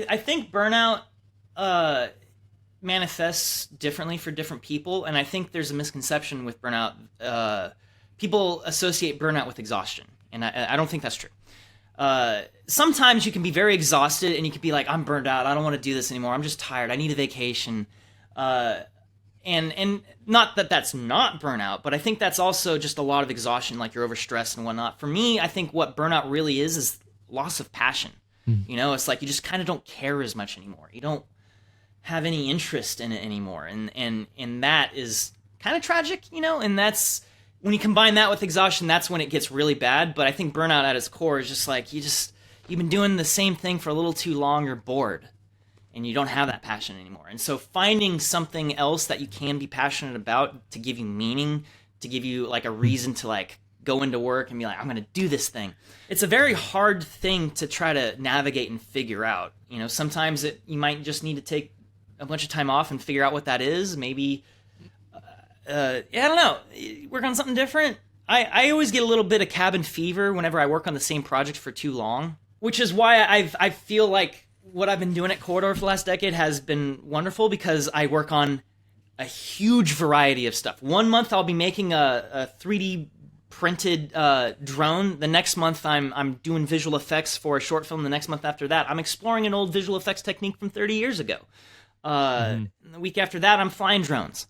I think burnout manifests differently for different people, and I think there's a misconception with burnout. People associate burnout with exhaustion, and I don't think that's true. Sometimes you can be very exhausted and you can be like, I'm burned out, I don't want to do this anymore, I'm just tired, I need a vacation. And not that that's not burnout, but I think that's also just a lot of exhaustion, like you're overstressed and whatnot. For me, I think what burnout really is loss of passion. You know, it's like you just kind of don't care as much anymore. You don't have any interest in it anymore. And that is kind of tragic, you know, and that's, when you combine that with exhaustion, that's when it gets really bad. But I think burnout at its core is just like, you've been doing the same thing for a little too long, you're bored, and you don't have that passion anymore. And so finding something else that you can be passionate about to give you meaning, to give you like a reason to like go into work and be like, I'm going to do this thing. It's a very hard thing to try to navigate and figure out. You know, sometimes you might just need to take a bunch of time off and figure out what that is. Maybe, I don't know, work on something different. I always get a little bit of cabin fever whenever I work on the same project for too long, which is why I feel like what I've been doing at Corridor for the last decade has been wonderful, because I work on a huge variety of stuff. 1 month I'll be making a 3D printed drone. The next month I'm doing visual effects for a short film. The next month after that I'm exploring an old visual effects technique from 30 years ago. The week after that I'm flying drones.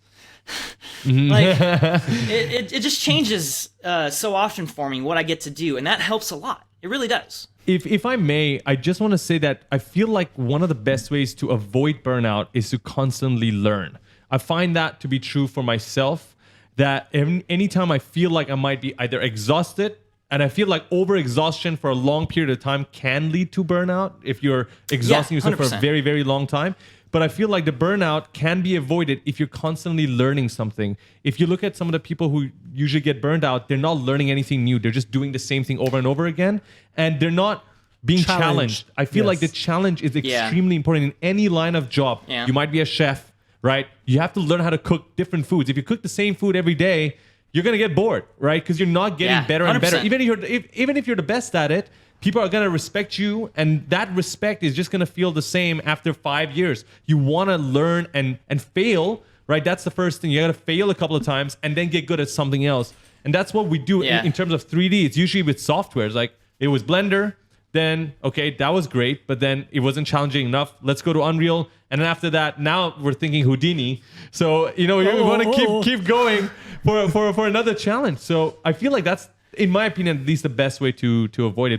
Like it just changes so often for me what I get to do, and that helps a lot. It really does. If I may, I just want to say that I feel like one of the best ways to avoid burnout is to constantly learn. I find that to be true for myself, that anytime I feel like I might be either exhausted, and I feel like overexhaustion for a long period of time can lead to burnout if you're exhausting yourself for a very, very long time. But I feel like the burnout can be avoided if you're constantly learning something. If you look at some of the people who usually get burned out, they're not learning anything new. They're just doing the same thing over and over again. And they're not being challenged. I feel like the challenge is extremely important in any line of job. Yeah. You might be a chef, right? You have to learn how to cook different foods. If you cook the same food every day, you're going to get bored, right? Because you're not getting better and better. 100%. Even if you're the best at it, people are going to respect you, and that respect is just going to feel the same after 5 years. You want to learn and fail, right? That's the first thing. You got to fail a couple of times and then get good at something else. And that's what we do in terms of 3D. It's usually with softwares. Like, it was Blender, then, okay, that was great, but then it wasn't challenging enough. Let's go to Unreal. And then after that, now we're thinking Houdini. So, you know, we want to keep going for another challenge. So I feel like that's, in my opinion, at least the best way to avoid it.